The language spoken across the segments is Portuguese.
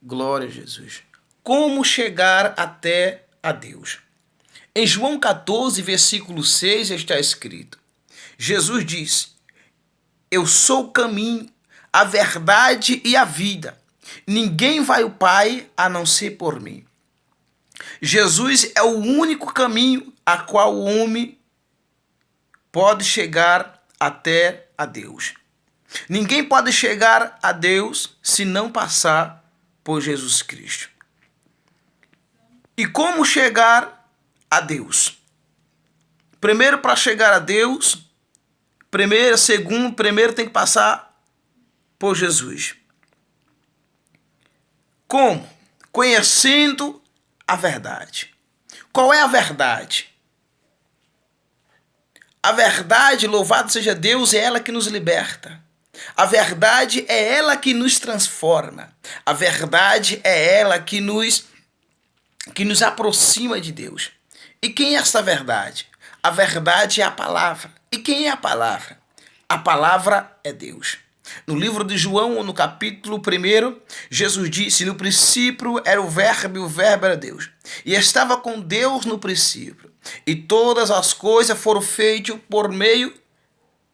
Glória a Jesus. Como chegar até a Deus? Em João 14, versículo 6 está escrito: Jesus disse: Eu sou o caminho, a verdade e a vida. Ninguém vai ao Pai a não ser por mim. Jesus é o único caminho a qual o homem pode chegar até a Deus. Ninguém pode chegar a Deus se não passar por Jesus Cristo. E como chegar a Deus? Primeiro, para chegar a Deus, primeiro tem que passar por Jesus. Como? Conhecendo a verdade. Qual é a verdade? A verdade, louvado seja Deus, é ela que nos liberta. A verdade é ela que nos transforma. A verdade é ela que nos aproxima de Deus. E quem é essa verdade? A verdade é a palavra. E quem é a palavra? A palavra é Deus. No livro de João, no capítulo 1, Jesus disse: No princípio era o verbo, e o verbo era Deus. E estava com Deus no princípio. E todas as coisas foram feitas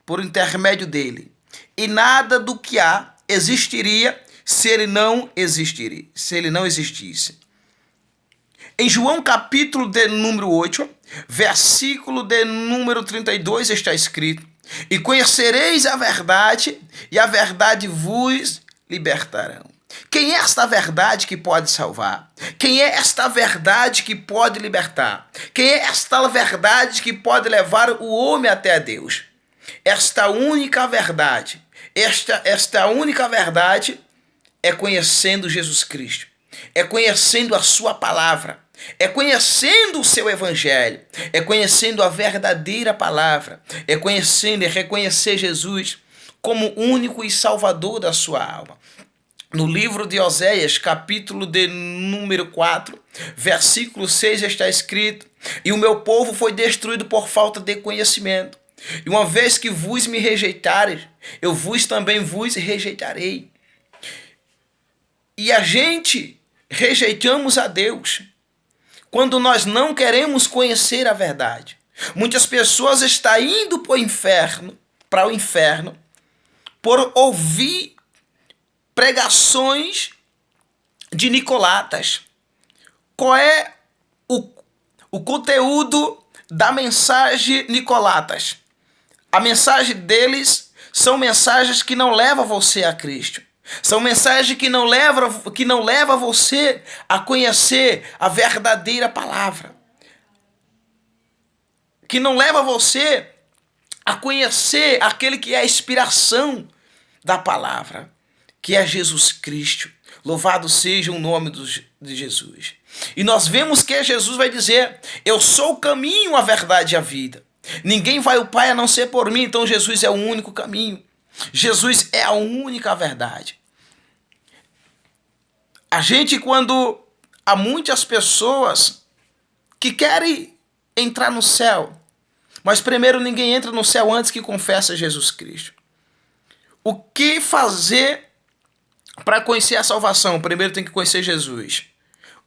por intermédio dele. E nada do que há existiria se ele não existisse. Em João capítulo de número 8, versículo de número 32 está escrito: E conhecereis a verdade, e a verdade vos libertarão. Quem é esta verdade que pode salvar? Quem é esta verdade que pode libertar? Quem é esta verdade que pode levar o homem até a Deus? Esta única verdade é conhecendo Jesus Cristo, é conhecendo a sua palavra, é conhecendo o seu evangelho, é conhecendo a verdadeira palavra, é reconhecer Jesus como único e salvador da sua alma. No livro de Oséias, capítulo de número 4, versículo 6 está escrito: E o meu povo foi destruído por falta de conhecimento. E uma vez que vos me rejeitares, eu também vos rejeitarei. E a gente rejeitamos a Deus quando nós não queremos conhecer a verdade. Muitas pessoas estão indo para o inferno, por ouvir pregações de nicolatas. Qual é o conteúdo da mensagem nicolatas? A mensagem deles são mensagens que não levam você a Cristo. São mensagens que não leva você a conhecer a verdadeira palavra. Que não leva você a conhecer aquele que é a inspiração da palavra, que é Jesus Cristo. Louvado seja o nome de Jesus. E nós vemos que Jesus vai dizer: Eu sou o caminho, a verdade e a vida. Ninguém vai ao Pai a não ser por mim. Então Jesus é o único caminho. Jesus é a única verdade. Quando há muitas pessoas que querem entrar no céu, mas primeiro ninguém entra no céu antes que confessa Jesus Cristo. O que fazer para conhecer a salvação? Primeiro tem que conhecer Jesus.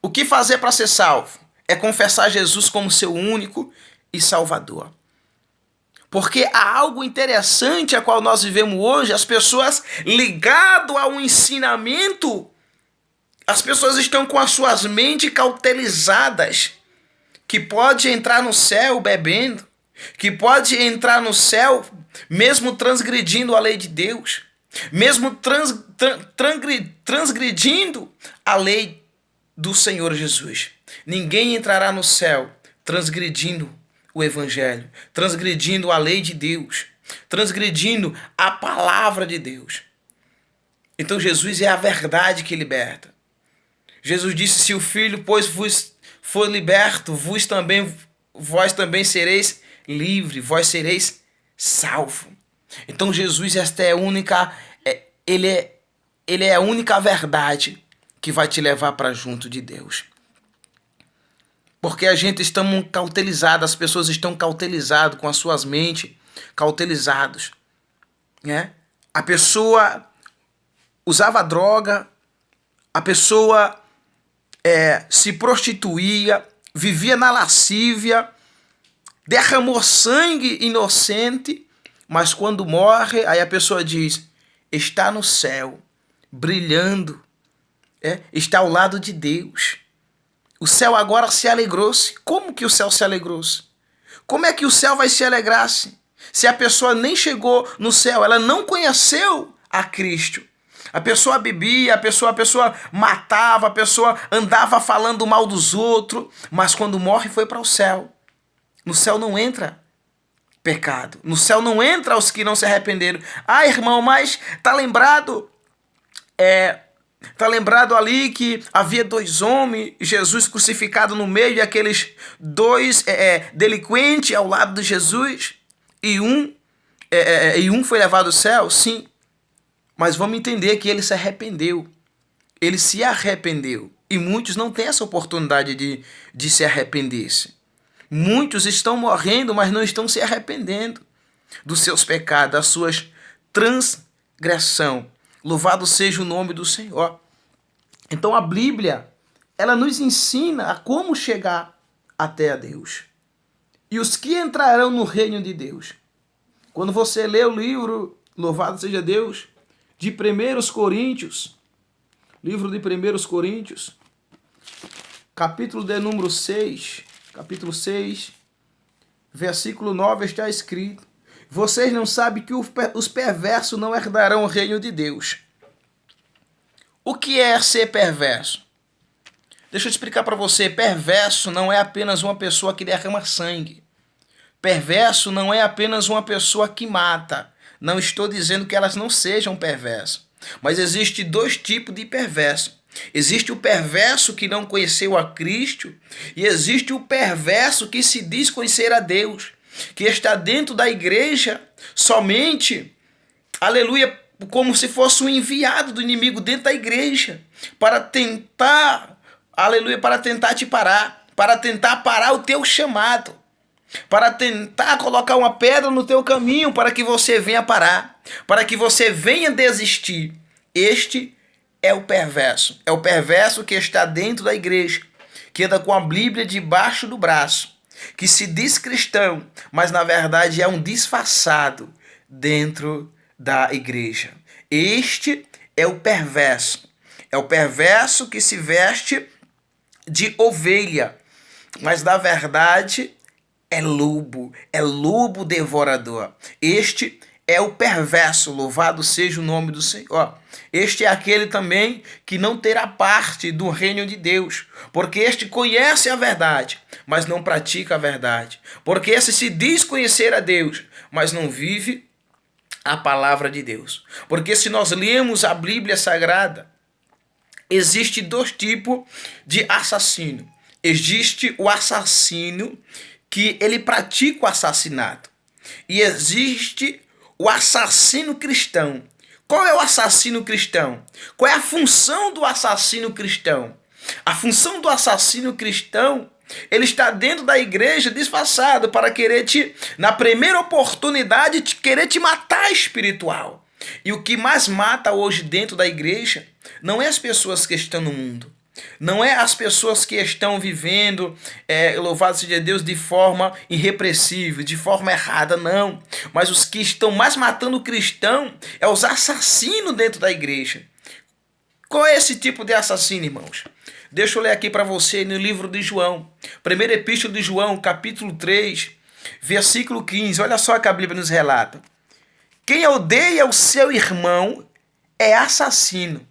O que fazer para ser salvo? É confessar Jesus como seu único e salvador. Porque há algo interessante a qual nós vivemos hoje, as pessoas ligadas ao ensinamento, as pessoas estão com as suas mentes cautelizadas, que pode entrar no céu bebendo, que pode entrar no céu mesmo transgredindo a lei de Deus, mesmo transgredindo a lei do Senhor Jesus. Ninguém entrará no céu transgredindo o evangelho, transgredindo a lei de Deus, transgredindo a palavra de Deus. Então Jesus é a verdade que liberta. Jesus disse: Se o Filho, pois, vos for liberto, vós também sereis livre, vós sereis salvo. Então Jesus, ele é a única verdade que vai te levar para junto de Deus. Porque a gente está cautelizado, as pessoas estão cautelizadas, com as suas mentes cautelizadas, né? A pessoa usava droga, a pessoa se prostituía, vivia na lascívia, derramou sangue inocente, mas quando morre, aí a pessoa diz, está no céu, brilhando, está ao lado de Deus. O céu agora se alegrou-se. Como que o céu se alegrou-se? Como é que o céu vai se alegrar-se? Se a pessoa nem chegou no céu, ela não conheceu a Cristo. A pessoa bebia, a pessoa matava, a pessoa andava falando mal dos outros, mas quando morre foi para o céu. No céu não entra pecado. No céu não entra os que não se arrependeram. Ah, irmão, mas tá lembrado? Tá lembrado ali que havia 2 homens, Jesus crucificado no meio, e aqueles 2 delinquentes ao lado de Jesus, e um foi levado ao céu? Sim. Mas vamos entender que ele se arrependeu. Ele se arrependeu. E muitos não têm essa oportunidade de se arrepender-se. Muitos estão morrendo, mas não estão se arrependendo dos seus pecados, das suas transgressões. Louvado seja o nome do Senhor. Então a Bíblia, ela nos ensina a como chegar até a Deus. E os que entrarão no reino de Deus. Quando você lê o livro, louvado seja Deus, de 1 Coríntios, livro de 1 Coríntios, capítulo de número 6, capítulo 6, versículo 9, está escrito, vocês não sabem que os perversos não herdarão o reino de Deus. O que é ser perverso? Deixa eu explicar para você, perverso não é apenas uma pessoa que derrama sangue. Perverso não é apenas uma pessoa que mata. Não estou dizendo que elas não sejam perversas. Mas existe 2 tipos de perverso. Existe o perverso que não conheceu a Cristo e existe o perverso que se diz conhecer a Deus, que está dentro da igreja somente, aleluia, como se fosse um enviado do inimigo dentro da igreja para tentar, aleluia, para tentar te parar, para tentar parar o teu chamado, para tentar colocar uma pedra no teu caminho para que você venha parar, para que você venha desistir. Este é o perverso que está dentro da igreja, que anda com a Bíblia debaixo do braço, que se diz cristão, mas na verdade é um disfarçado dentro da igreja. Este é o perverso que se veste de ovelha, mas na verdade é lobo devorador. Este é o perverso, louvado seja o nome do Senhor. Este é aquele também que não terá parte do reino de Deus, porque este conhece a verdade, mas não pratica a verdade. Porque esse se diz conhecer a Deus, mas não vive a palavra de Deus. Porque se nós lemos a Bíblia Sagrada, existe 2 tipos de assassino. Existe o assassino que ele pratica o assassinato. E existe o assassino cristão. Qual é o assassino cristão? Qual é a função do assassino cristão? A função do assassino cristão, ele está dentro da igreja disfarçado para querer na primeira oportunidade, querer te matar espiritual. E o que mais mata hoje dentro da igreja não é as pessoas que estão no mundo. Não é as pessoas que estão vivendo, louvado seja Deus, de forma irrepressível, de forma errada, não. Mas os que estão mais matando o cristão é os assassinos dentro da igreja. Qual é esse tipo de assassino, irmãos? Deixa eu ler aqui para você no livro de João. Primeira epístola de João, capítulo 3, versículo 15. Olha só que a Bíblia nos relata. Quem odeia o seu irmão é assassino.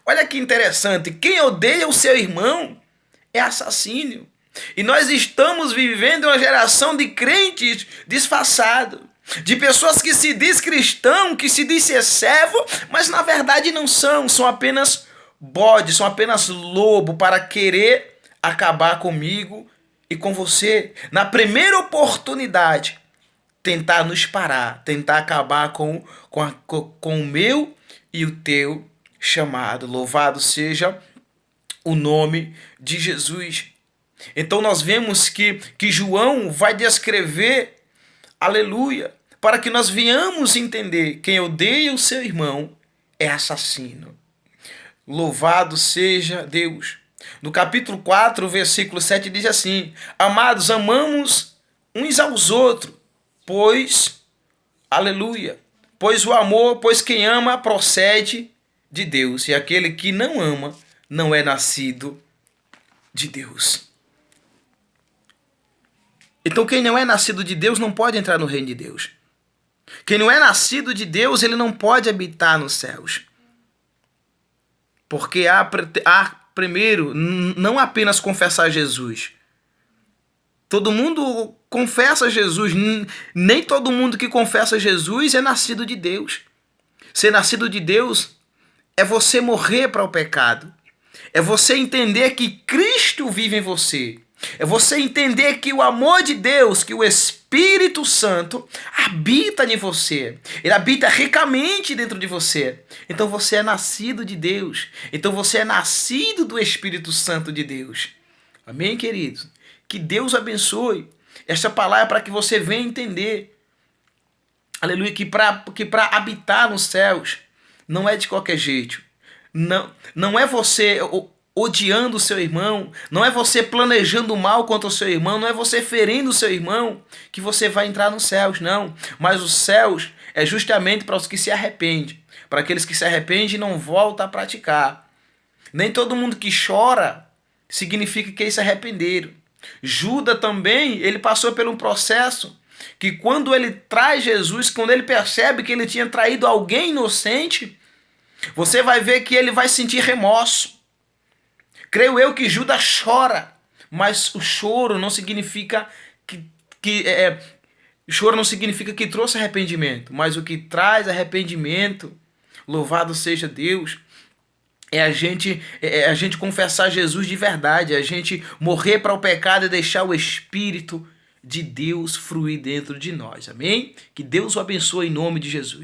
Olha que interessante, quem odeia o seu irmão é assassino. E nós estamos vivendo uma geração de crentes disfarçados, de pessoas que se diz cristão, que se diz ser servo, mas na verdade não são apenas bode, são apenas lobo para querer acabar comigo e com você. Na primeira oportunidade, tentar nos parar, tentar acabar com o meu e o teu chamado. Louvado seja o nome de Jesus. Então nós vemos que João vai descrever, aleluia, para que nós venhamos entender: quem odeia o seu irmão é assassino. Louvado seja Deus. No capítulo 4, versículo 7 diz assim: amados, amamos uns aos outros, pois, aleluia, pois quem ama procede de Deus, e aquele que não ama não é nascido de Deus. Então quem não é nascido de Deus não pode entrar no reino de Deus. Quem não é nascido de Deus, ele não pode habitar nos céus. Porque há primeiro, não apenas confessar Jesus. Todo mundo confessa Jesus, nem todo mundo que confessa Jesus é nascido de Deus. Ser nascido de Deus é você morrer para o pecado. É você entender que Cristo vive em você. É você entender que o amor de Deus, que o Espírito Santo habita em você. Ele habita ricamente dentro de você. Então você é nascido de Deus. Então você é nascido do Espírito Santo de Deus. Amém, queridos? Que Deus abençoe. Esta palavra é para que você venha entender. Aleluia, que para habitar nos céus não é de qualquer jeito. Não é você odiando o seu irmão, não é você planejando mal contra o seu irmão, não é você ferindo o seu irmão que você vai entrar nos céus, não. Mas os céus é justamente para os que se arrependem, para aqueles que se arrependem e não voltam a praticar. Nem todo mundo que chora significa que eles se arrependeram. Judas também, ele passou por um processo que quando ele traz Jesus, quando ele percebe que ele tinha traído alguém inocente, você vai ver que ele vai sentir remorso. Creio eu que Judas chora, mas o choro não significa choro não significa que trouxe arrependimento, mas o que traz arrependimento, louvado seja Deus, é a gente confessar Jesus de verdade, é a gente morrer para o pecado e deixar o Espírito de Deus fluir dentro de nós. Amém? Que Deus o abençoe em nome de Jesus.